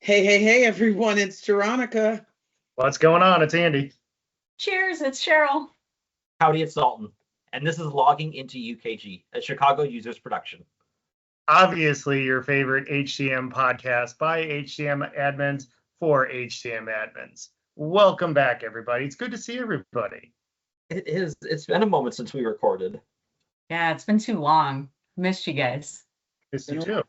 Hey, everyone, it's Veronica. What's going on? It's Andy. Cheers, it's Cheryl. Howdy, it's Dalton. And this is Logging into UKG, a Chicago Users production. Obviously, your favorite HCM podcast by HCM admins for HCM admins. Welcome back, everybody. It's good to see everybody. It is. It's been a moment since we recorded. Yeah, it's been too long. Missed you guys. Missed you too.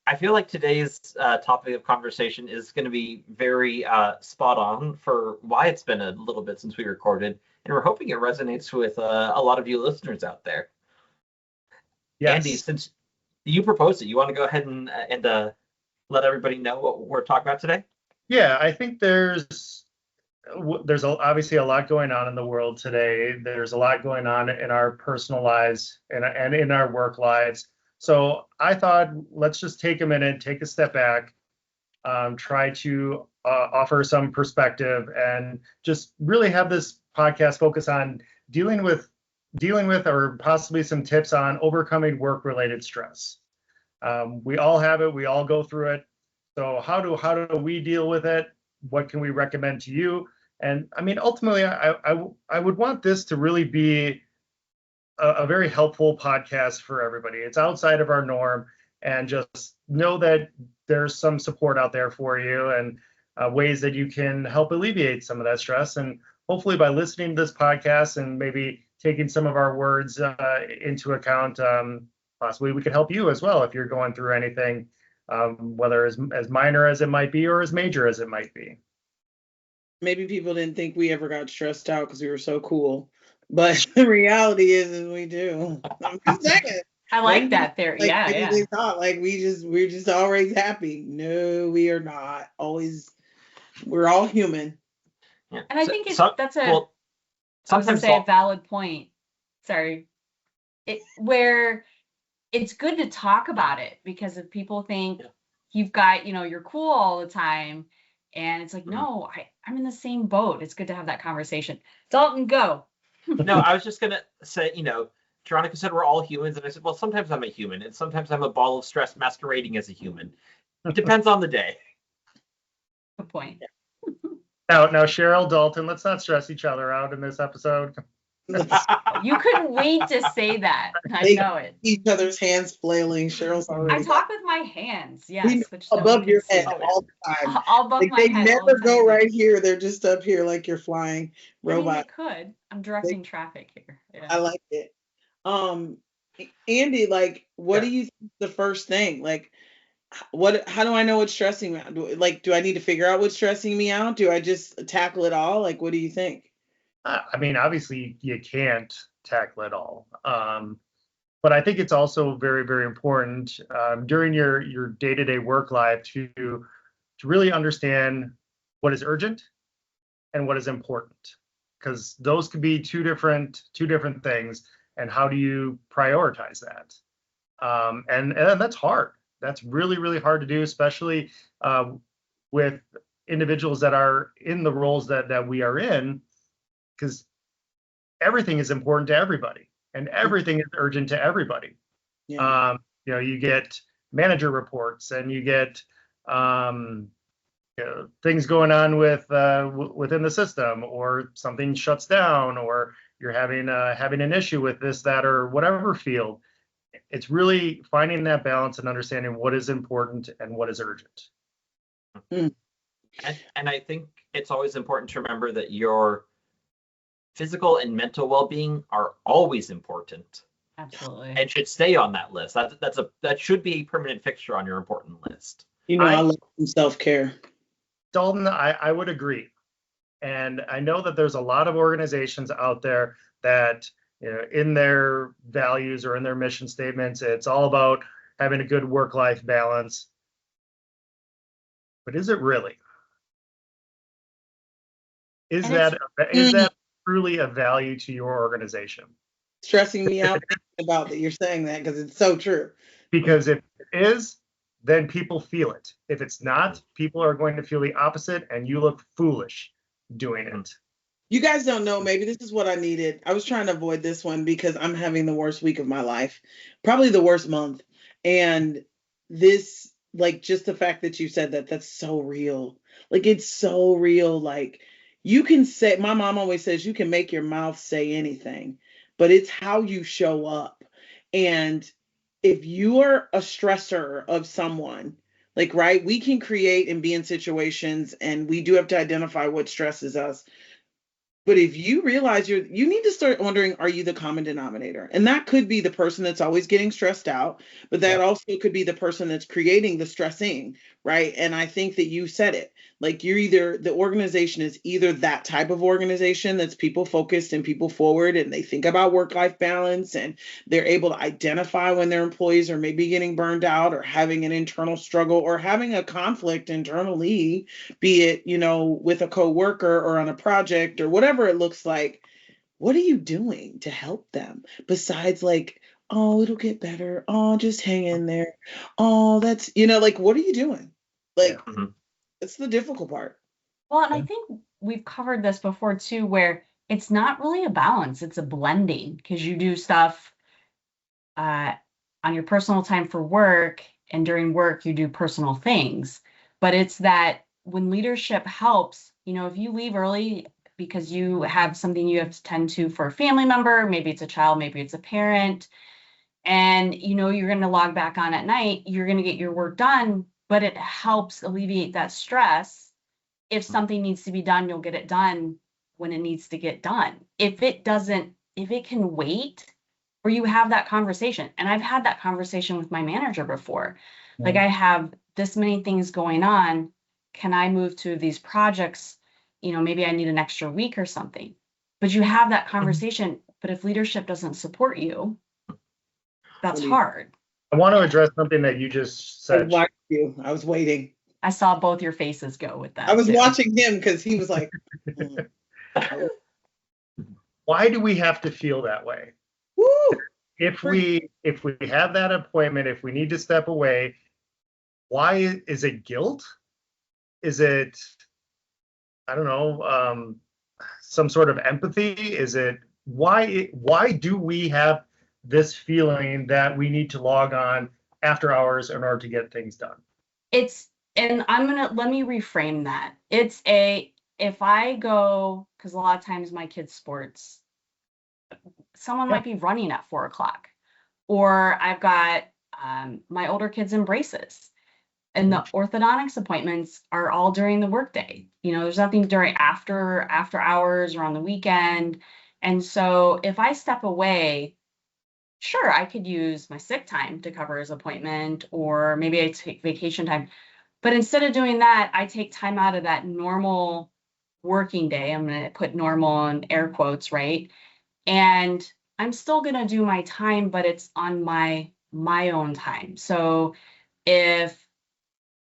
I feel like today's topic of conversation is going to be very spot on for why it's been a little bit since we recorded. And we're hoping it resonates with a lot of you listeners out there. Yes. Andy, since you proposed it, you want to go ahead and let everybody know what we're talking about today? Yeah, I think there's obviously a lot going on in the world today. There's a lot going on in our personal lives and in our work lives. So I thought, let's just take a minute, take a step back, try to offer some perspective, and just really have this podcast focus on dealing with or possibly some tips on overcoming work-related stress. We all have it. We all go through it. So how do we deal with it? What can we recommend to you? And I mean, ultimately, I would want this to really be a very helpful podcast for everybody. It's outside of our norm, and just know that there's some support out there for you and ways that you can help alleviate some of that stress. And hopefully by listening to this podcast and maybe taking some of our words into account, possibly we can help you as well if you're going through anything, whether as minor as it might be or as major as it might be. Maybe people didn't think we ever got stressed out because we were so cool. But the reality is we do. I'm just saying. I like that theory. Yeah. They thought like we're just always happy. No, we are not. Always, we're all human. Yeah. And I think that's a valid point. Sorry. Where it's good to talk about it, because if people think you've got, you're cool all the time, and it's like, no, I'm in the same boat. It's good to have that conversation. Dalton, go. No, I was just going to say, Veronica said we're all humans. And I said, well, sometimes I'm a human. And sometimes I'm a ball of stress masquerading as a human. It depends on the day. Good point. Now, Cheryl, Dalton, let's not stress each other out in this episode. You couldn't wait to say that. I know it. Each other's hands flailing. Cheryl's already. I talk with my hands. Yes, above your head all the time. All above my head. They never go right here. They're just up here like you're flying robot. I mean, I'm directing traffic here. Yeah. I like it. Andy, like, what do you think the first thing? Like, how do I know what's stressing me out? Do I need to figure out what's stressing me out? Do I just tackle it all? Like, what do you think? I mean, obviously you can't tackle it all. But I think it's also very, very important during your day-to-day work life to really understand what is urgent and what is important, because those could be two different things. And how do you prioritize that? And that's hard. That's really, really hard to do, especially with individuals that are in the roles that we are in, because everything is important to everybody and everything is urgent to everybody. Yeah. You get manager reports and you get things going on within the system, or something shuts down, or you're having an issue with this, that, or whatever field. It's really finding that balance and understanding what is important and what is urgent. And I think it's always important to remember that your physical and mental well-being are always important. Absolutely. And should stay on that list. That should be a permanent fixture on your important list. I love self-care. Dalton, I would agree. And I know that there's a lot of organizations out there that, in their values or in their mission statements, it's all about having a good work-life balance. But is it really? Is that truly a value to your organization? Stressing me out about that you're saying that, because it's so true. Because if it is, then people feel it. If it's not, people are going to feel the opposite, and you look foolish doing it. You guys don't know, maybe this is what I needed. I was trying to avoid this one because I'm having the worst week of my life, probably the worst month. And this like just the fact that you said that, that's so real. Like it's so real. Like you can say, my mom always says you can make your mouth say anything, but it's how you show up. And if you are a stressor of someone, like, right, we can create and be in situations, and we do have to identify what stresses us. But if you realize you need to start wondering, are you the common denominator? And that could be the person that's always getting stressed out, but that also could be the person that's creating the stressing, right? And I think that you said it. Like the organization is either that type of organization that's people focused and people forward, and they think about work-life balance, and they're able to identify when their employees are maybe getting burned out or having an internal struggle or having a conflict internally, be it, with a coworker or on a project or whatever it looks like. What are you doing to help them besides like, oh, it'll get better, oh, just hang in there, oh, that's, like, what are you doing? Like, it's the difficult part. Well, and I think we've covered this before too, where it's not really a balance, it's a blending, because you do stuff on your personal time for work, and during work you do personal things. But it's that when leadership helps, if you leave early because you have something you have to tend to for a family member, maybe it's a child, maybe it's a parent, and you're going to log back on at night, you're going to get your work done, but it helps alleviate that stress. If something needs to be done, you'll get it done when it needs to get done. If it can wait, or you have that conversation, and I've had that conversation with my manager before, like, I have this many things going on, can I move to these projects? Maybe I need an extra week or something. But you have that conversation, but if leadership doesn't support you, that's hard. I want to address something that you just said. I was waiting. I saw both your faces go with that. I was watching him because he was like, why do we have to feel that way? Woo! If we have that appointment, if we need to step away, why is it guilt? Is it, I don't know, some sort of empathy? Is it why do we have this feeling that we need to log on after hours in order to get things done? And let me reframe that. If I go, because a lot of times my kids' sports, someone might be running at 4:00, or I've got my older kids in braces, and the orthodontics appointments are all during the workday. There's nothing during after hours or on the weekend. And so if I step away, sure, I could use my sick time to cover his appointment, or maybe I take vacation time. But instead of doing that, I take time out of that normal working day. I'm going to put normal in air quotes, right? And I'm still going to do my time, but it's on my own time. So if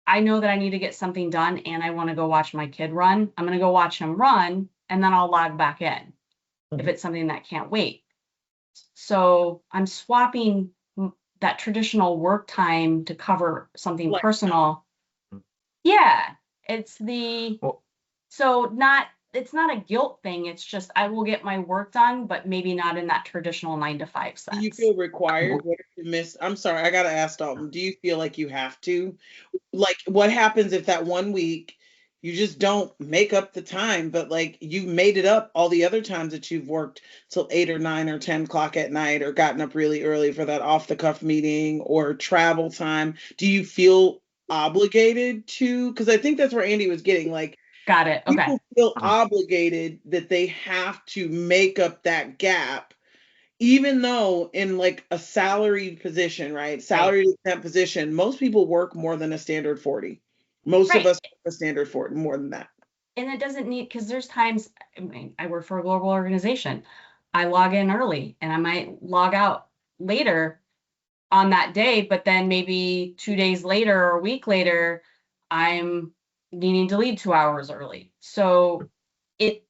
I know that I need to get something done and I want to go watch my kid run, I'm going to go watch him run, and then I'll log back in if it's something that can't wait. So I'm swapping that traditional work time to cover something personal. Yeah, it's not a guilt thing. It's just I will get my work done, but maybe not in that traditional 9 to 5 sense. Do you feel required? What if you miss? I'm sorry, I gotta ask Dalton. Do you feel like you have to? Like, what happens if that one week you just don't make up the time, but like you made it up all the other times that you've worked till 8 or 9 or 10 o'clock at night, or gotten up really early for that off the cuff meeting or travel time? Do you feel obligated to? Because I think that's where Andy was getting, like, got it. Okay. People feel obligated that they have to make up that gap, even though in like a salaried position, right? Salaried exempt position, most people work more than a standard 40. Most of us work a standard 40, more than that. And it doesn't need, because there's times, I work for a global organization. I log in early and I might log out later on that day, but then maybe 2 days later or a week later, I'm needing to leave 2 hours early. So it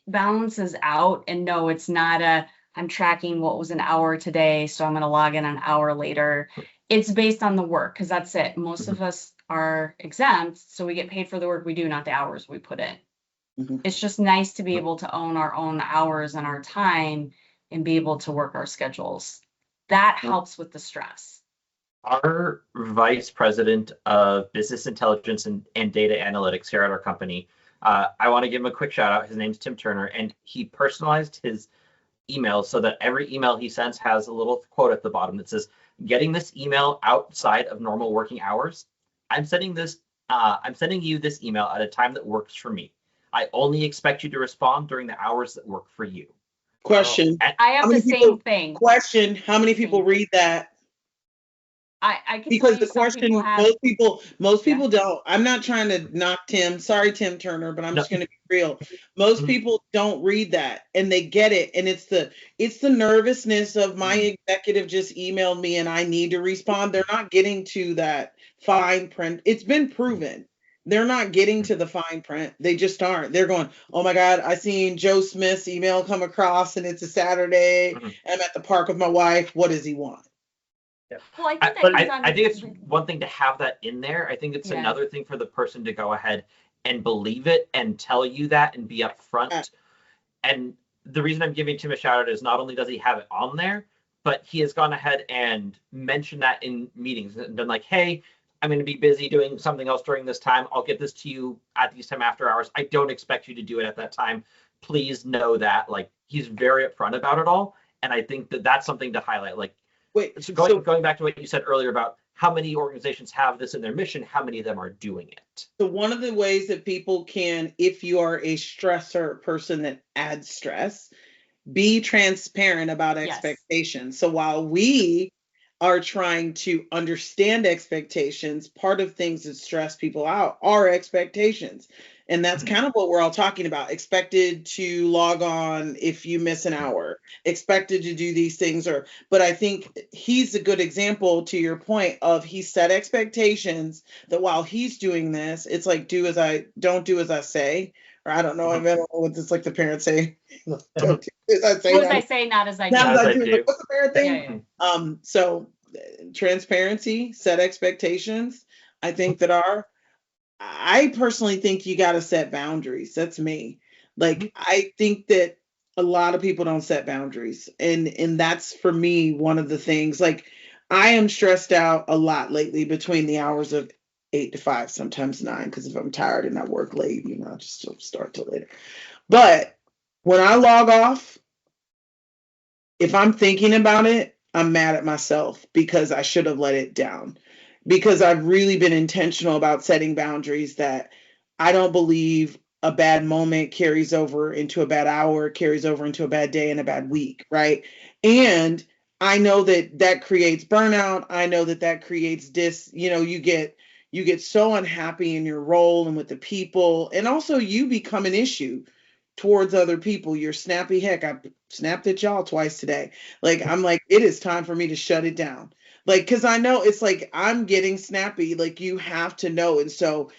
balances out. And no, it's not I'm tracking what was an hour today, so I'm going to log in an hour later. It's based on the work, because that's it. Most of us are exempt, so we get paid for the work we do, not the hours we put in. It's just nice to be able to own our own hours and our time and be able to work our schedules. That helps with the stress. Our vice president of business intelligence and data analytics here at our company, I want to give him a quick shout out. His name's Tim Turner, and he personalized his emails so that every email he sends has a little quote at the bottom that says, "Getting this email outside of normal working hours. I'm sending you this email at a time that works for me. I only expect you to respond during the hours that work for you." Question. I have the same thing. Question. How many people read that? I can because the question most people don't. I'm not trying to knock Tim. Sorry, Tim Turner, but I'm just going to be real. Most people don't read that and they get it, and it's the nervousness of my executive just emailed me and I need to respond. They're not getting to that fine print. It's been proven. They're not getting to the fine print. They just aren't. They're going, "Oh my God, I seen Joe Smith's email come across and it's a Saturday. I'm at the park with my wife. What does he want?" Yeah. Well, I think it's one thing to have that in there. I think it's another thing for the person to go ahead and believe it and tell you that and be upfront. And the reason I'm giving Tim a shout out is not only does he have it on there, but he has gone ahead and mentioned that in meetings and been like, "Hey, I'm going to be busy doing something else during this time. I'll get this to you at these time after hours. I don't expect you to do it at that time. Please know that." Like, he's very upfront about it all. And I think that that's something to highlight. Like, so going back to what you said earlier about how many organizations have this in their mission, how many of them are doing it? So one of the ways that people can, if you are a stressor person that adds stress, be transparent about expectations. So while we are trying to understand expectations, part of things that stress people out are expectations. And that's kind of what we're all talking about. Expected to log on if you miss an hour, expected to do these things. But I think he's a good example, to your point, of he set expectations that while he's doing this, it's like, don't do as I say. Or I don't know. I don't know what it's like the parents say. Don't do as I say. Do as I say, not as I do. Not as I do. What's the parent thing? Yeah. So transparency, set expectations. I think I personally think you got to set boundaries. That's me. Like, I think that a lot of people don't set boundaries. And that's, for me, one of the things. Like, I am stressed out a lot lately between the hours of 8 to 5, sometimes 9, because if I'm tired and I work late, I just don't start till later. But when I log off, if I'm thinking about it, I'm mad at myself because I should have let it down. Because I've really been intentional about setting boundaries that I don't believe a bad moment carries over into a bad hour, carries over into a bad day and a bad week, right? And I know that creates burnout. I know that creates you get so unhappy in your role and with the people, and also you become an issue towards other people. You're snappy. Heck, I snapped at y'all twice today. Like, I'm like, it is time for me to shut it down. Like, because I know it's like I'm getting snappy, like you have to know. And so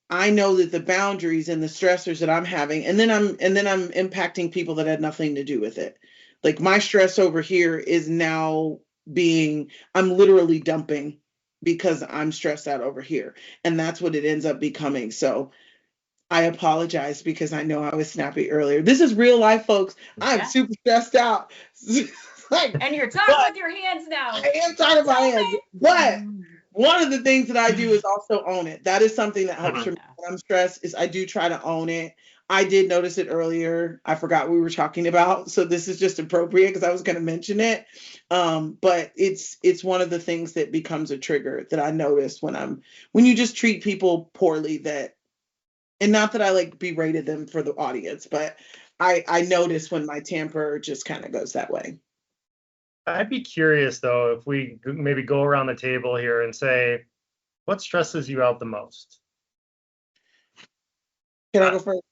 I know that the boundaries and the stressors that I'm having, and then I'm impacting people that had nothing to do with it. Like, my stress over here is now I'm literally dumping because I'm stressed out over here. And that's what it ends up becoming. So I apologize because I know I was snappy earlier. This is real life, folks. I'm super stressed out. And you're talking with your hands now. I am talking with my hands. But one of the things that I do is also own it. That is something that helps for me when I'm stressed, is I do try to own it. I did notice it earlier. I forgot we were talking about. So this is just appropriate because I was going to mention it. But it's one of the things that becomes a trigger that I notice when you just treat people poorly, and not that I like berated them for the audience, but I notice when my temper just kind of goes that way. I'd be curious, though, if we maybe go around the table here and say, what stresses you out the most? Can I go first?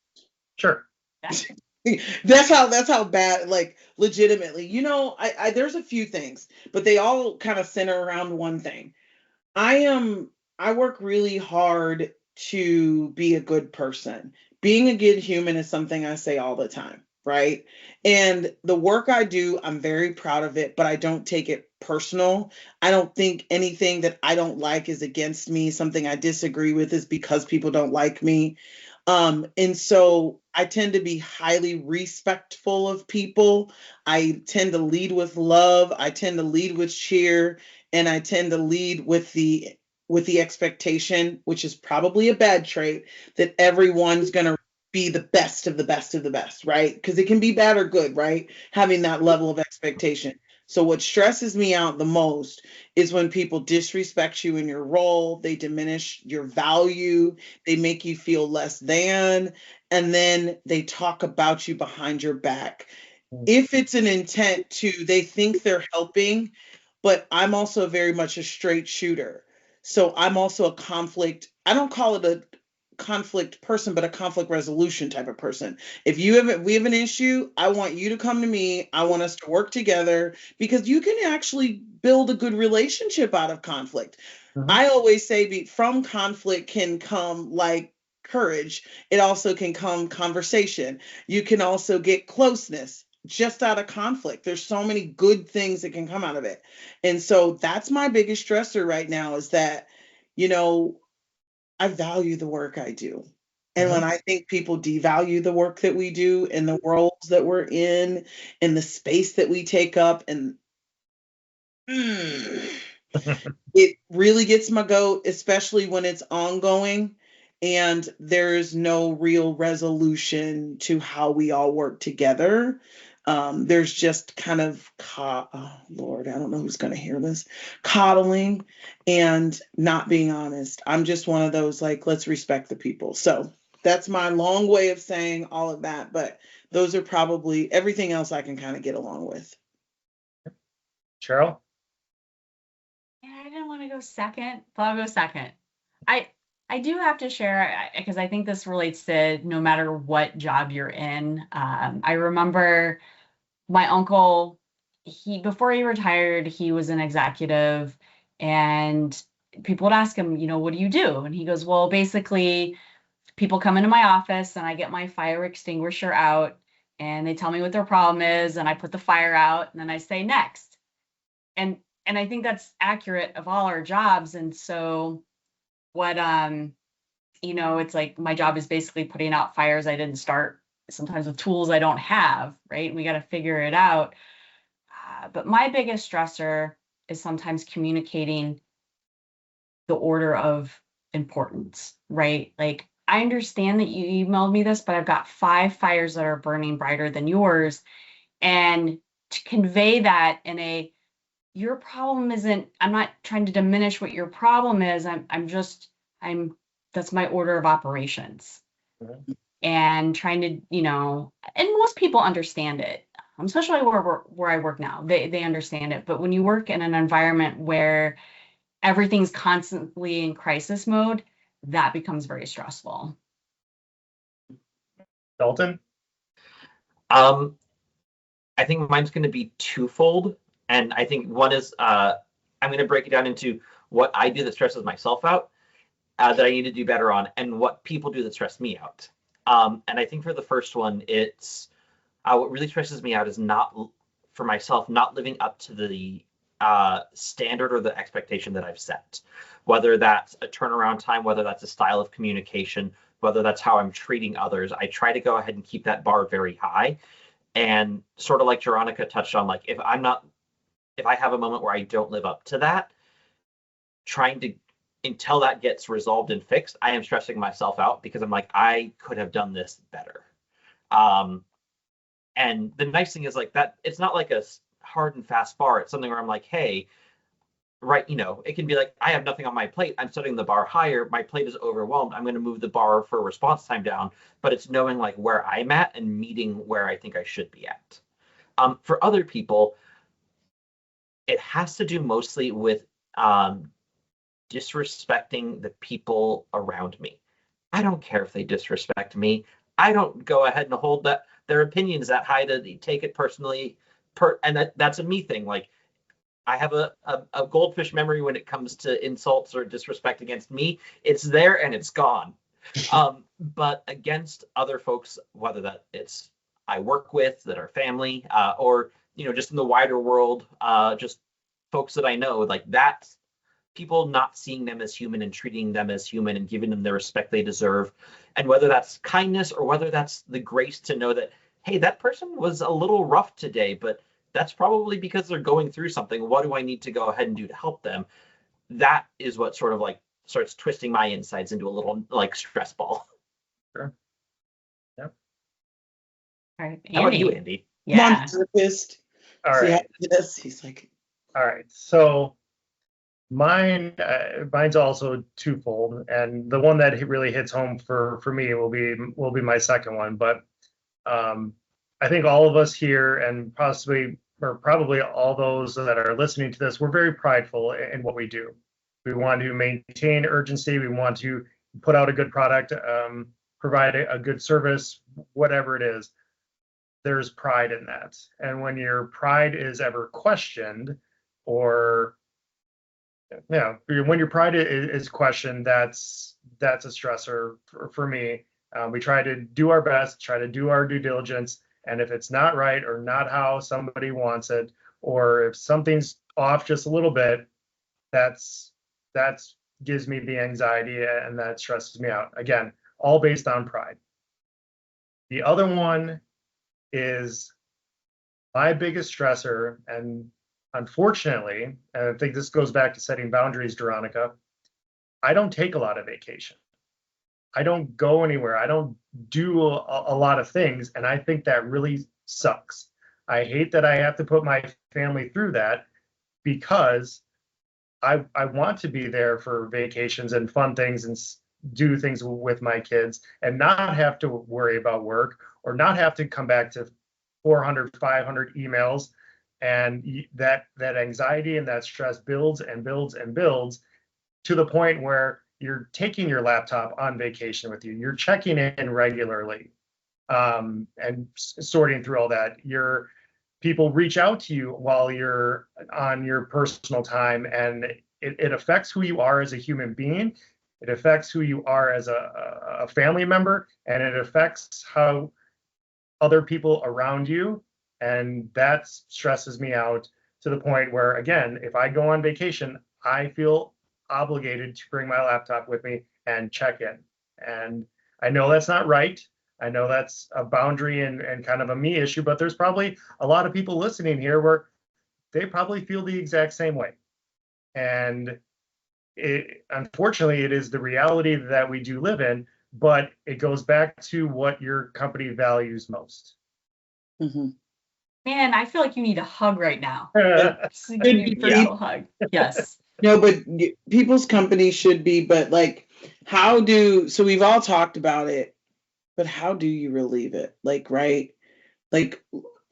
Sure. That's how bad, like, legitimately. There's a few things, but they all kind of center around one thing. I work really hard to be a good person. Being a good human is something I say all the time. Right. And the work I do, I'm very proud of it, but I don't take it personal. I don't think anything that I don't like is against me. Something I disagree with is because people don't like me. And so I tend to be highly respectful of people. I tend to lead with love. I tend to lead with cheer. and I tend to lead with the expectation, which is probably a bad trait, that everyone's going to be the best of the best of the best, right? Because it can be bad or good, right? Having that level of expectation. So what stresses me out the most is when people disrespect you in your role, they diminish your value, they make you feel less than, and then they talk about you behind your back. If it's an intent to, they think they're helping, but I'm also very much a straight shooter. So I'm also a conflict, I don't call it a conflict person, but a conflict resolution type of person. If we have an issue, I want you to come to me. I want us to work together, because you can actually build a good relationship out of conflict. I always say from conflict can come like courage. It also can come conversation. You can also get closeness just out of conflict. There's so many good things that can come out of it. And so that's my biggest stressor right now, is that, I value the work I do. And when I think people devalue the work that we do and the roles that we're in and the space that we take up, and it really gets my goat, especially when it's ongoing and there's no real resolution to how we all work together. There's just kind of, oh Lord, I don't know who's going to hear this, coddling and not being honest. I'm just one of those, like, let's respect the people. So that's my long way of saying all of that. But those are probably, everything else I can kind of get along with. Cheryl? Yeah, I didn't want to go second, but I'll go second. I do have to share, because I think this relates to no matter what job you're in. I remember my uncle, before he retired, he was an executive, and people would ask him, what do you do? And he goes, well, basically, people come into my office and I get my fire extinguisher out and they tell me what their problem is and I put the fire out and then I say next. And I think that's accurate of all our jobs. And so what, it's like my job is basically putting out fires I didn't start, sometimes with tools I don't have, right? We got to figure it out. But my biggest stressor is sometimes communicating the order of importance, right? Like, I understand that you emailed me this, but I've got 5 fires that are burning brighter than yours. And to convey that in your problem isn't, I'm not trying to diminish what your problem is. That's my order of operations. And trying to, and most people understand it, especially where I work now, they understand it. But when you work in an environment where everything's constantly in crisis mode, that becomes very stressful. Dalton? I think mine's going to be twofold. And I think one is, I'm going to break it down into what I do that stresses myself out, that I need to do better on, and what people do that stress me out. And I think for the first one, it's what really stresses me out is not living up to the standard or the expectation that I've set, whether that's a turnaround time, whether that's a style of communication, whether that's how I'm treating others. I try to go ahead and keep that bar very high. And sort of like Veronica touched on, like, if I have a moment where I don't live up to that, until that gets resolved and fixed, I am stressing myself out, because I'm like, I could have done this better. And the nice thing is, like, that it's not like a hard and fast bar. It's something where I'm like, hey, right, it can be like, I have nothing on my plate. I'm setting the bar higher. My plate is overwhelmed. I'm going to move the bar for response time down. But it's knowing, like, where I'm at and meeting where I think I should be at. For other people, it has to do mostly with disrespecting the people around me. I don't care if they disrespect me. I don't go ahead and hold their opinions that high to take it personally. And that's a me thing. Like, I have a goldfish memory when it comes to insults or disrespect against me. It's there and it's gone. But against other folks, whether that it's I work with, that are family, or just in the wider world, just folks that I know, like, that's people not seeing them as human and treating them as human and giving them the respect they deserve. And whether that's kindness or whether that's the grace to know that, hey, that person was a little rough today, but that's probably because they're going through something. What do I need to go ahead and do to help them? That is what sort of like starts twisting my insides into a little like stress ball. Sure. Yep. All right, How about you, Andy? Yeah. Therapist. All right. Yes, he's like. All right. So mine's also twofold, and the one that really hits home for me will be my second one. But I think all of us here, and probably all those that are listening to this, we're very prideful in what we do. We want to maintain urgency. We want to put out a good product, provide a good service, whatever it is. There's pride in that. And when your pride is ever questioned, or when your pride is questioned, that's a stressor for me. We try to do our best, try to do our due diligence, and if it's not right or not how somebody wants it, or if something's off just a little bit, that's gives me the anxiety and that stresses me out. Again, all based on pride. The other one is my biggest stressor, and unfortunately, and I think this goes back to setting boundaries, Veronica, I don't take a lot of vacation. I don't go anywhere. I don't do a lot of things, and I think that really sucks. I hate that I have to put my family through that, because I want to be there for vacations and fun things and do things with my kids and not have to worry about work, or not have to come back to 400, 500 emails. And that anxiety and that stress builds and builds and builds to the point where you're taking your laptop on vacation with you. You're checking in regularly, and sorting through all that. People reach out to you while you're on your personal time, and it affects who you are as a human being. It affects who you are as a family member, and it affects how other people around you. And that stresses me out to the point where, again, if I go on vacation, I feel obligated to bring my laptop with me and check in. And I know that's not right. I know that's a boundary and kind of a me issue, but there's probably a lot of people listening here where they probably feel the exact same way. And unfortunately, it is the reality that we do live in, but it goes back to what your company values most. Mm-hmm. Man, I feel like you need a hug right now. Hug. Yes. No, but people's companies should be, but like, so we've all talked about it, but how do you relieve it? Like, right? Like,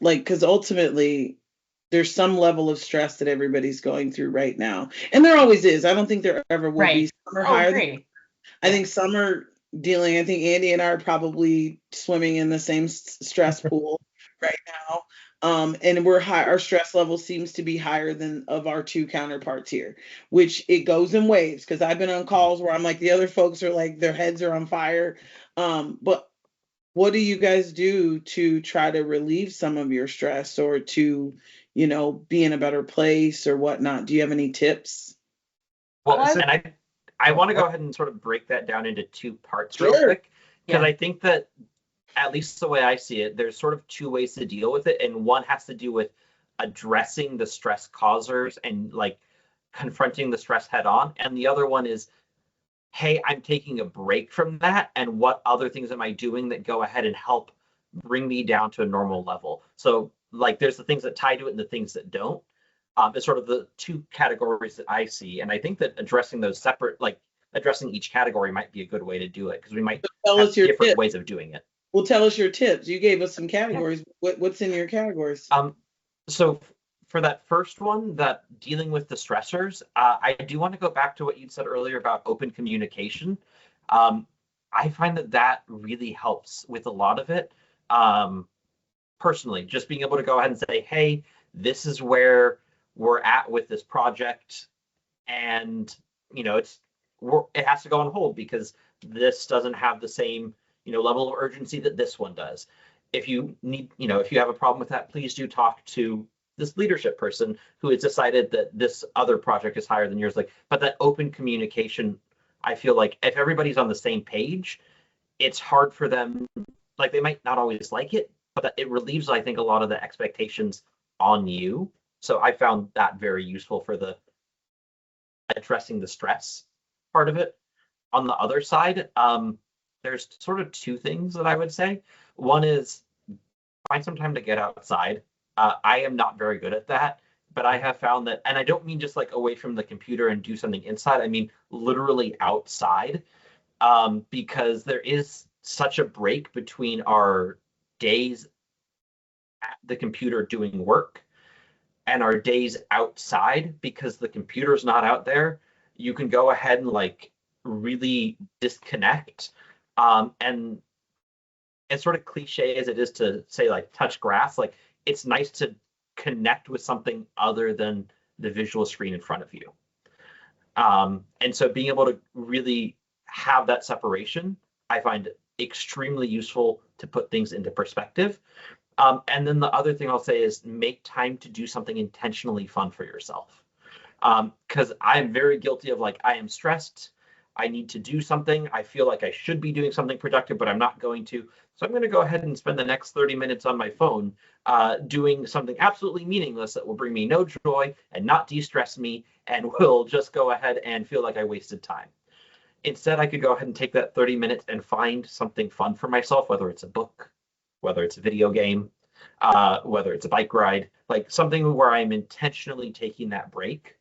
because ultimately there's some level of stress that everybody's going through right now. And there always is. I don't think there ever will be. Some are higher. I think some are I think Andy and I are probably swimming in the same stress pool right now. And we're high. Our stress level seems to be higher than of our two counterparts here, which it goes in waves. Because I've been on calls where I'm like, the other folks are like, their heads are on fire. But what do you guys do to try to relieve some of your stress, or to, be in a better place or whatnot? Do you have any tips? Well, and I want to go ahead and sort of break that down into two parts real quick, because I think that, at least the way I see it, there's sort of two ways to deal with it. And one has to do with addressing the stress causers and like confronting the stress head on. And the other one is, hey, I'm taking a break from that. And what other things am I doing that go ahead and help bring me down to a normal level? So like, there's the things that tie to it and the things that don't. It's sort of the two categories that I see. And I think that addressing those separate, like addressing each category might be a good way to do it, because we might have different ways of doing it. Well, tell us your tips. You gave us some categories. What's in your categories? So for that first one, that dealing with the stressors, I do want to go back to what you said earlier about open communication. I find that really helps with a lot of it. Personally, just being able to go ahead and say, hey, this is where we're at with this project, and it has to go on hold because this doesn't have the same level of urgency that this one does. If you need, if you have a problem with that, please do talk to this leadership person who has decided that this other project is higher than yours. But that open communication, I feel like if everybody's on the same page, it's hard for them. Like, they might not always like it, but it relieves, I think, a lot of the expectations on you. So I found that very useful for the addressing the stress part of it. On the other side, there's sort of two things that I would say. One is find some time to get outside. I am not very good at that, but I have found that, and I don't mean just like away from the computer and do something inside. I mean literally outside, because there is such a break between our days at the computer doing work and our days outside, because the computer's not out there. You can go ahead and like really disconnect. And as sort of cliche as it is to say like touch grass, like it's nice to connect with something other than the visual screen in front of you. And so being able to really have that separation, I find extremely useful to put things into perspective. And then the other thing I'll say is make time to do something intentionally fun for yourself. Because I'm very guilty of like, I am stressed. I need to do something. I feel like I should be doing something productive, but I'm not going to. So I'm going to go ahead and spend the next 30 minutes on my phone doing something absolutely meaningless that will bring me no joy and not de-stress me and will just go ahead and feel like I wasted time. Instead, I could go ahead and take that 30 minutes and find something fun for myself, whether it's a book, whether it's a video game, whether it's a bike ride, like something where I'm intentionally taking that break.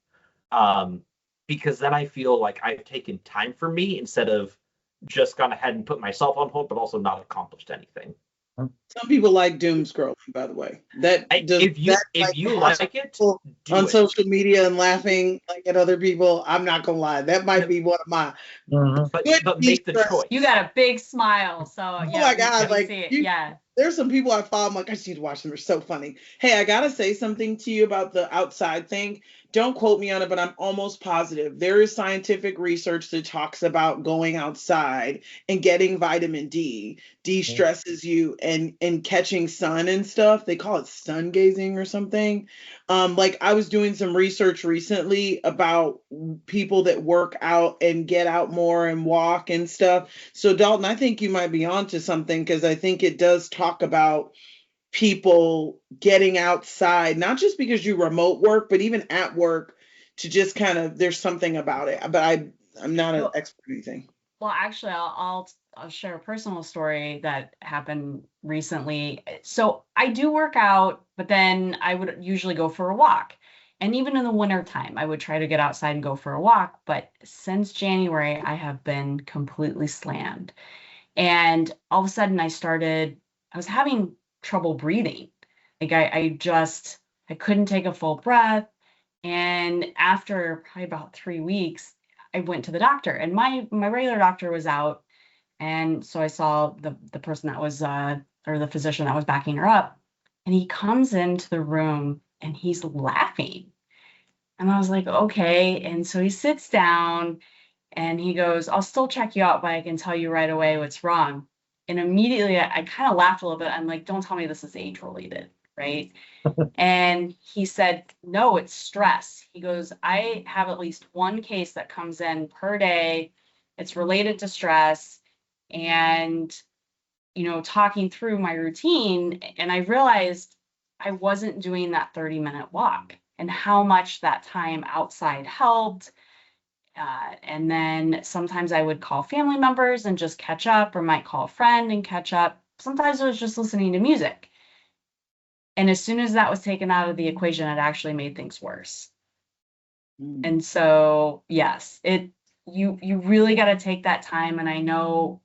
Because then I feel like I've taken time for me instead of just gone ahead and put myself on hold, but also not accomplished anything. Some people like doom scrolling, by the way. If you like it on social media and laughing like at other people, I'm not gonna lie. That might be one of my. But make the choice. You got a big smile, so oh my God, like there's some people I follow. I'm like, I just need to watch them. They're so funny. Hey, I gotta say something to you about the outside thing. Don't quote me on it, but I'm almost positive there is scientific research that talks about going outside and getting vitamin D de-stresses you, and catching sun and stuff. They call it sun gazing or something. Like I was doing some research recently about people that work out and get out more and walk and stuff. So Dalton, I think you might be onto something, because I think it does talk about people getting outside, not just because you remote work, but even at work, to just kind of, there's something about it. But I'm not an expert or anything. Well, actually, I'll share a personal story that happened recently. So I do work out, but then I would usually go for a walk. And even in the winter time, I would try to get outside and go for a walk. But since January, I have been completely slammed. And all of a sudden I was having trouble breathing. Like I couldn't take a full breath. And after probably about 3 weeks, I went to the doctor, and my regular doctor was out. And so I saw the person that was, or the physician that was backing her up, and he comes into the room and he's laughing. And I was like, okay. And so he sits down and he goes, I'll still check you out, but I can tell you right away what's wrong. And immediately I kind of laughed a little bit. I'm like, don't tell me this is age related, right? And he said, no, it's stress. He goes, I have at least one case that comes in per day. It's related to stress. And, talking through my routine, and I realized I wasn't doing that 30-minute walk and how much that time outside helped. And then sometimes I would call family members and just catch up, or might call a friend and catch up. Sometimes I was just listening to music. And as soon as that was taken out of the equation, it actually made things worse. And so, yes, you really got to take that time. And I know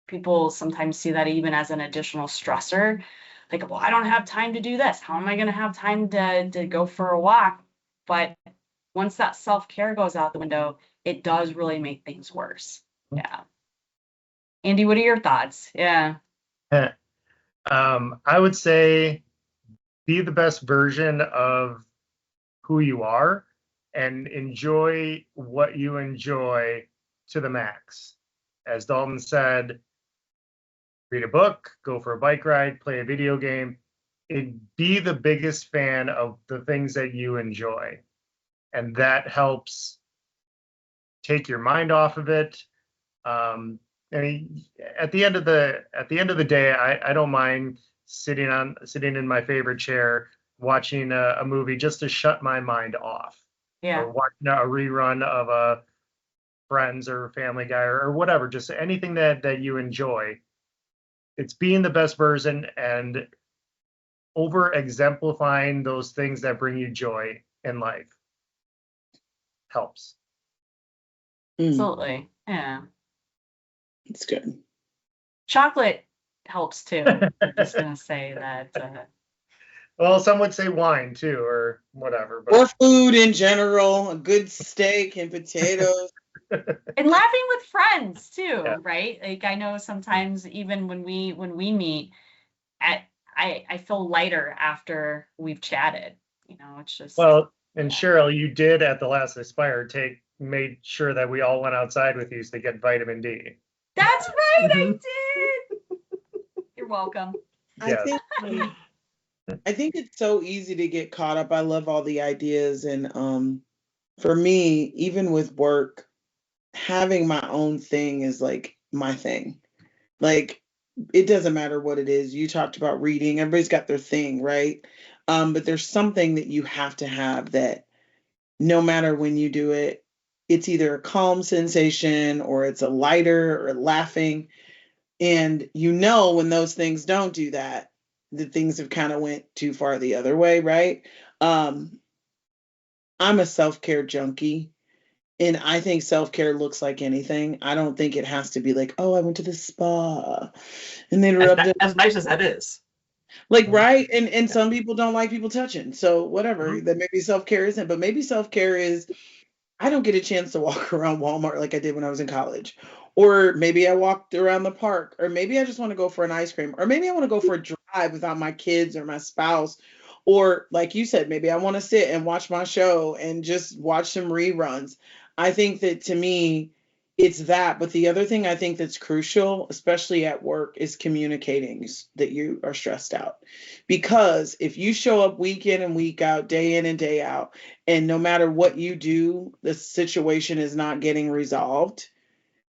people sometimes see that even as an additional stressor. Like, well, I don't have time to do this. How am I going to have time to go for a walk? But once that self-care goes out the window, it does really make things worse. Yeah. Andy, what are your thoughts? Yeah. I would say be the best version of who you are and enjoy what you enjoy to the max. As Dalton said, read a book, go for a bike ride, play a video game, and be the biggest fan of the things that you enjoy. And that helps take your mind off of it. And at the end of the day, I don't mind sitting in my favorite chair watching a movie just to shut my mind off. Yeah. Or watching a rerun of a Friends or Family Guy or whatever, just anything that you enjoy. It's being the best version and over exemplifying those things that bring you joy in life helps. Absolutely. Yeah. It's good. Chocolate helps too. I'm just gonna say that. Well, some would say wine too, or whatever. Or food in general, a good steak and potatoes. And laughing with friends too, right? Like I know sometimes even when we meet, I feel lighter after we've chatted. You know, it's just. Well, and Cheryl, you did at the last Aspire made sure that we all went outside with you to get vitamin D. That's right, I did. You're welcome. Yes. I think it's so easy to get caught up. I love all the ideas, and for me, even with work, having my own thing is like my thing. Like it doesn't matter what it is. You talked about reading. Everybody's got their thing, right? But there's something that you have to have that no matter when you do it, it's either a calm sensation or it's a lighter or laughing. And you know when those things don't do that, the things have kind of went too far the other way, right? I'm a self-care junkie. And I think self-care looks like anything. I don't think it has to be like, oh, I went to the spa and then rubbed it. As nice as that is. Like, right? And some people don't like people touching. So whatever, Mm-hmm. that maybe self-care isn't, but maybe self-care is I don't get a chance to walk around Walmart like I did when I was in college. Or maybe I walked around the park, or maybe I just want to go for an ice cream, or maybe I want to go for a drive without my kids or my spouse. Or like you said, maybe I want to sit and watch my show and just watch some reruns. I think that to me, it's that. But the other thing I think that's crucial, especially at work, is communicating that you are stressed out. Because if you show up week in and week out, day in and day out, and no matter what you do, the situation is not getting resolved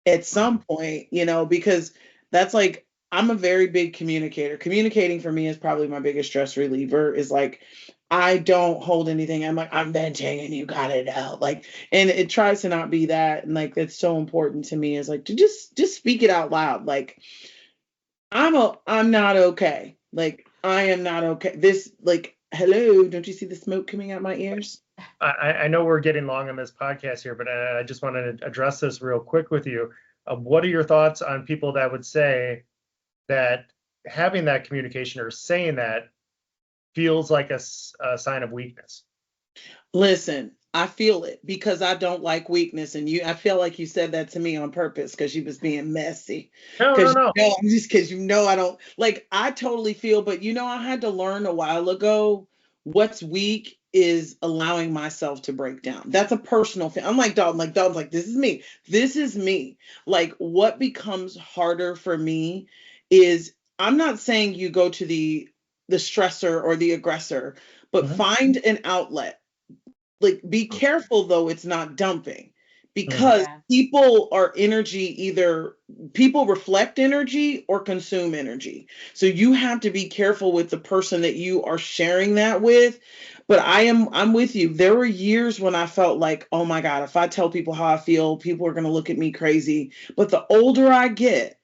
at some point, because that's like, I'm a very big communicator. Communicating for me is probably my biggest stress reliever is like, I don't hold anything. I'm like, I'm venting and you got it out. Like, and it tries to not be that. And like, that's so important to me is like, to just speak it out loud. Like, I'm not okay. Like, I am not okay. This, like, hello, don't you see the smoke coming out my ears? I know we're getting long on this podcast here, but I just wanted to address this real quick with you. What are your thoughts on people that would say that having that communication or saying that feels like a sign of weakness? Listen, I feel it because I don't like weakness, and I feel like you said that to me on purpose because you was being messy. No. Just because I don't like. I totally feel, but I had to learn a while ago what's weak is allowing myself to break down. That's a personal thing. I'm like Dalton. Like Dalton's like, this is me. This is me. Like what becomes harder for me is I'm not saying you go to the stressor or the aggressor, but find an outlet. Like be careful though, it's not dumping because people are energy, either people reflect energy or consume energy. So you have to be careful with the person that you are sharing that with. But I'm with you. There were years when I felt like, oh my God, if I tell people how I feel, people are going to look at me crazy. But the older I get,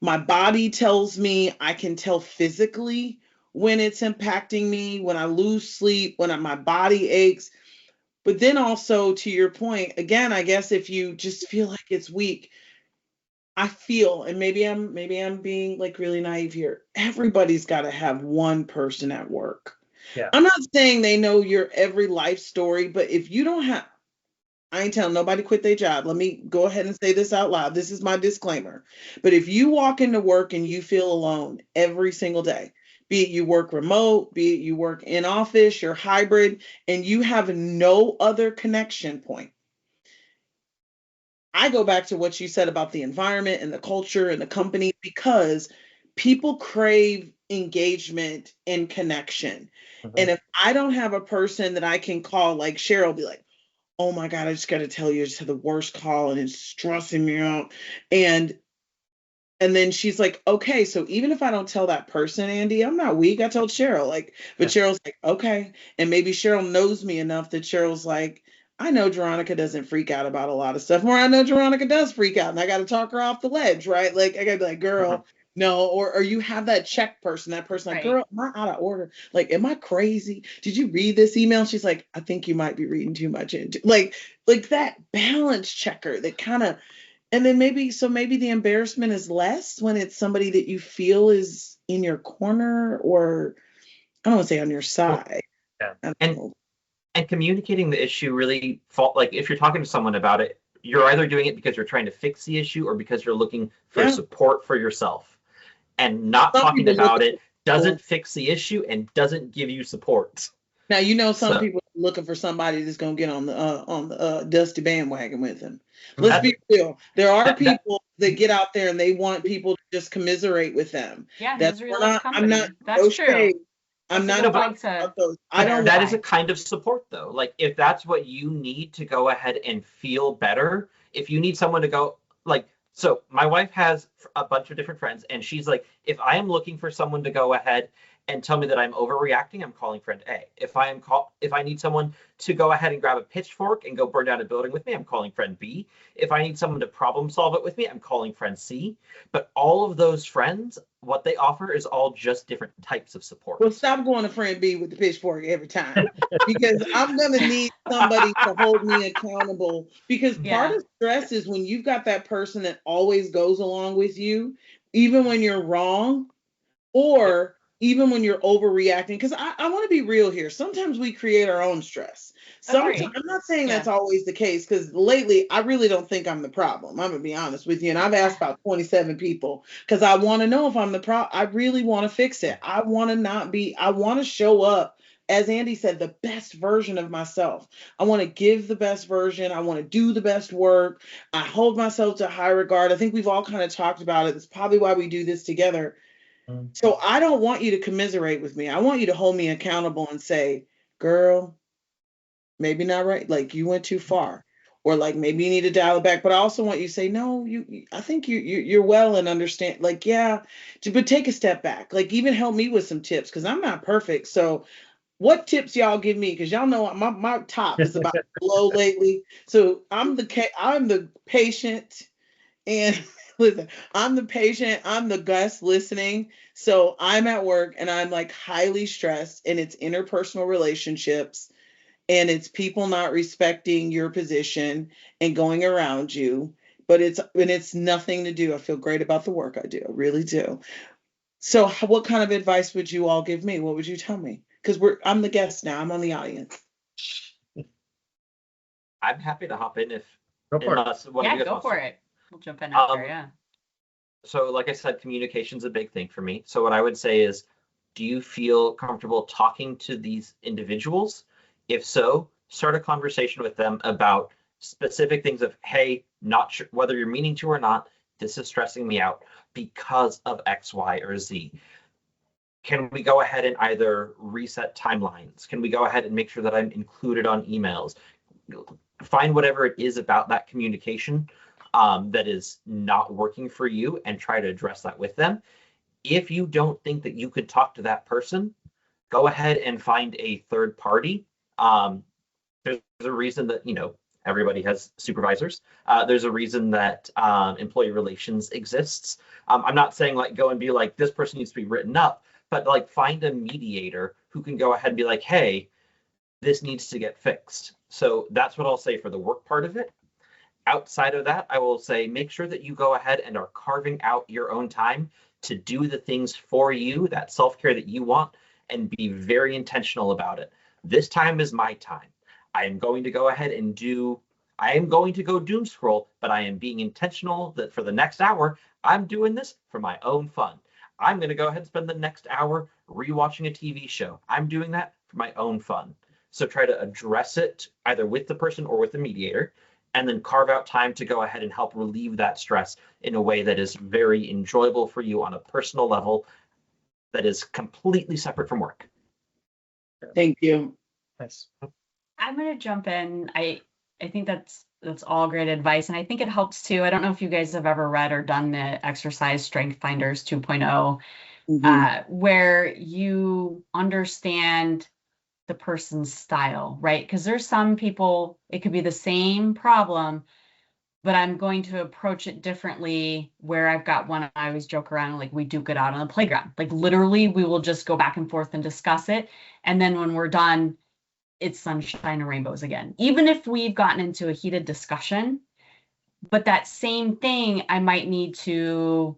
my body tells me, I can tell physically when it's impacting me, when I lose sleep, when my body aches. But then also to your point, again, I guess if you just feel like it's weak, I feel, and maybe I'm being like really naive here. Everybody's got to have one person at work. Yeah. I'm not saying they know your every life story, but if you don't have, I ain't telling nobody quit their job. Let me go ahead and say this out loud. This is my disclaimer. But if you walk into work and you feel alone every single day, be it you work remote, be it you work in office, you're hybrid, and you have no other connection point. I go back to what you said about the environment and the culture and the company because people crave engagement and connection. And if I don't have a person that I can call, like Cheryl, be like, oh my God, I just got to tell you, I just had the worst call and it's stressing me out. And And then she's like, okay, so even if I don't tell that person, Andy, I'm not weak. I told Cheryl, like, but Cheryl's like, okay. And maybe Cheryl knows me enough that Cheryl's like, I know Veronica doesn't freak out about a lot of stuff, or I know Veronica does freak out and I got to talk her off the ledge, right? Like, I got to be like, girl, no, or you have that check person, that person like, girl, am I out of order? Like, am I crazy? Did you read this email? She's like, I think you might be reading too much into like that balance checker that kind of, and then maybe the embarrassment is less when it's somebody that you feel is in your corner, or I don't want to say on your side. Yeah. And communicating the issue really like if you're talking to someone about it, you're either doing it because you're trying to fix the issue or because you're looking for support for yourself. And not talking about it doesn't fix the issue and doesn't give you support. Now, some people are looking for somebody that's going to get on the dusty bandwagon with them. Let's be real. There are people that get out there and they want people to just commiserate with them. Yeah, that's I'm not. That's true. I'm not about those. I don't. That is a kind of support, though. Like if that's what you need to go ahead and feel better. If you need someone to go, like, so my wife has a bunch of different friends, and she's like, if I am looking for someone to go ahead and tell me that I'm overreacting, I'm calling friend A. If I need someone to go ahead and grab a pitchfork and go burn down a building with me, I'm calling friend B. If I need someone to problem solve it with me, I'm calling friend C. But all of those friends, what they offer is all just different types of support. Well, stop going to friend B with the pitchfork every time, because I'm going to need somebody to hold me accountable, because part of stress is when you've got that person that always goes along with you, even when you're wrong, or even when you're overreacting. Because I want to be real here. Sometimes we create our own stress. Sometimes, I'm not saying that's always the case, because lately I really don't think I'm the problem. I'm going to be honest with you. And I've asked about 27 people because I want to know if I'm the problem. I really want to fix it. I want to show up, as Andy said, the best version of myself. I want to give the best version. I want to do the best work. I hold myself to high regard. I think we've all kind of talked about it. That's probably why we do this together. So I don't want you to commiserate with me. I want you to hold me accountable and say, girl, maybe not right. Like you went too far, or like maybe you need to dial it back. But I also want you to say, no, I think you're well and understand. Like, yeah, but take a step back. Like even help me with some tips, because I'm not perfect. So what tips y'all give me? Because y'all know my top is about low lately. So I'm the patient, and listen, I'm the patient, I'm the guest listening. So I'm at work and I'm like highly stressed, and it's interpersonal relationships, and it's people not respecting your position and going around you. But it's nothing to do. I feel great about the work I do. I really do. So what kind of advice would you all give me? What would you tell me? Because I'm the guest now. I'm on the audience. I'm happy to hop in if go for it. We'll jump in after, So like I said, communication's a big thing for me. So what I would say is, do you feel comfortable talking to these individuals? If so, start a conversation with them about specific things of, hey, not sure whether you're meaning to or not, this is stressing me out because of X, Y, or Z. Can we go ahead and either reset timelines? Can we go ahead and make sure that I'm included on emails? Find whatever it is about that communication that is not working for you and try to address that with them. If you don't think that you could talk to that person, go ahead and find a third party. There's a reason that, everybody has supervisors. There's a reason that employee relations exists. I'm not saying like go and be like, this person needs to be written up, but like find a mediator who can go ahead and be like, hey, this needs to get fixed. So that's what I'll say for the work part of it. Outside of that, I will say make sure that you go ahead and are carving out your own time to do the things for you, that self-care that you want, and be very intentional about it. This time is my time. I am going to go ahead and I am going to go doom scroll, but I am being intentional that for the next hour, I'm doing this for my own fun. I'm going to go ahead and spend the next hour rewatching a TV show. I'm doing that for my own fun. So try to address it either with the person or with the mediator, and then carve out time to go ahead and help relieve that stress in a way that is very enjoyable for you on a personal level that is completely separate from work. Thank you. Nice. I'm going to jump in. I think that's all great advice. And I think it helps too. I don't know if you guys have ever read or done the exercise Strength Finders 2.0, where you understand the person's style, right? Because there's some people, it could be the same problem, but I'm going to approach it differently, where I've got one, I always joke around, like we duke it out on the playground. Like literally we will just go back and forth and discuss it. And then when we're done, it's sunshine and rainbows again. Even if we've gotten into a heated discussion, but that same thing, I might need to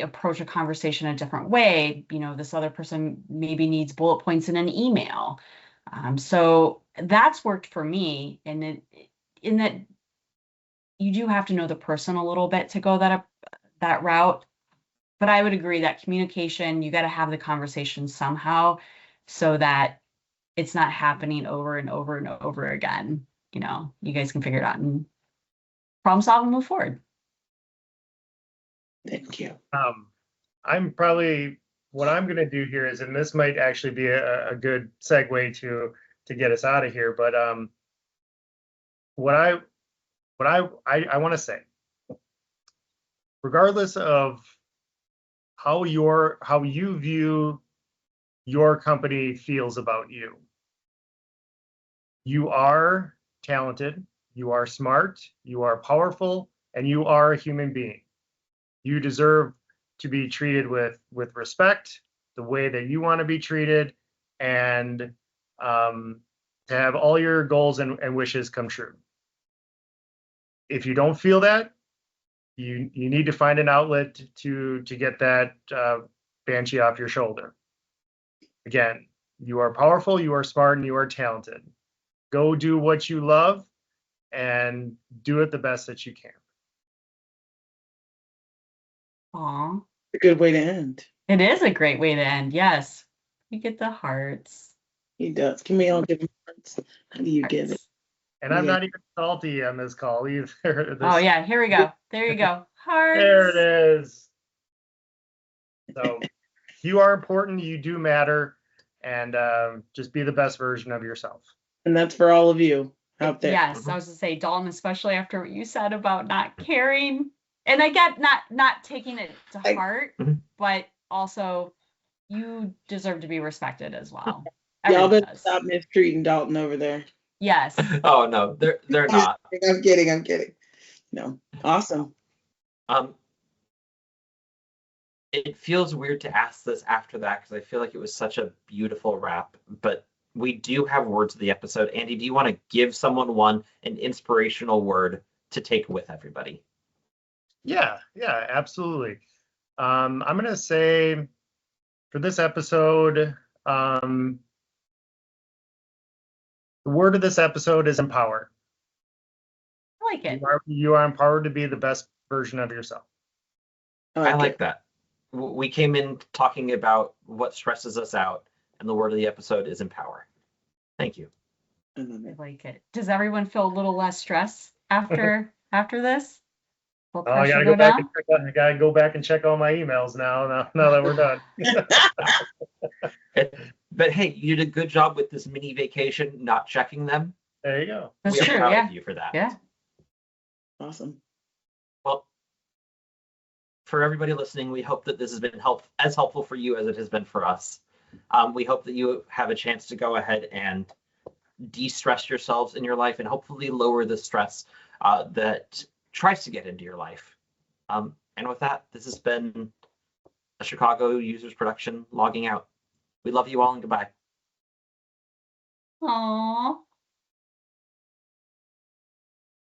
approach a conversation a different way. You know, this other person maybe needs bullet points in an email. So that's worked for me. And in that, you do have to know the person a little bit to go that route. But I would agree that communication, you got to have the conversation somehow so that it's not happening over and over and over again. You know, you guys can figure it out and problem solve and move forward. Thank you. I'm probably, what I'm going to do here is, and this might actually be a good segue to get us out of here, but what I want to say, regardless of how you view your company feels about you, you are talented, you are smart, you are powerful, and you are a human being. You deserve to be treated with respect, the way that you want to be treated, and to have all your goals and wishes come true. If you don't feel that, you need to find an outlet to get that banshee off your shoulder. Again, you are powerful, you are smart, and you are talented. Go do what you love and do it the best that you can. Aw. A good way to end. It is a great way to end. Yes. You get the hearts. He does. Can we all give him hearts? How do you give it? And I'm not even salty on this call either. Oh yeah, here we go. There you go. Hearts. There it is. So you are important. You do matter. And just be the best version of yourself. And that's for all of you out there. Yes, I was to say, Dalton, especially after what you said about not caring. And I get not taking it to heart, but also you deserve to be respected as well. Y'all better stop mistreating Dalton over there. Yes. Oh no, they're not. I'm kidding. No. Awesome. It feels weird to ask this after that because I feel like it was such a beautiful wrap, but we do have words of the episode. Andy, do you want to give someone an inspirational word to take with everybody? Yeah, absolutely. I'm going to say for this episode, the word of this episode is empower. I like it. You are empowered to be the best version of yourself. I like that. We came in talking about what stresses us out, and the word of the episode is empower. Thank you. I like it. Does everyone feel a little less stress after this? I gotta go back and check all my emails now that we're done. But hey, you did a good job with this mini vacation, not checking them. There you go. That's we true. are proud of you for that. Yeah. Awesome. Well, for everybody listening, we hope that this has been as helpful for you as it has been for us. We hope that you have a chance to go ahead and de-stress yourselves in your life and hopefully lower the stress that tries to get into your life. And with that, this has been a Chicago Users Production logging out. We love you all and goodbye. Aww.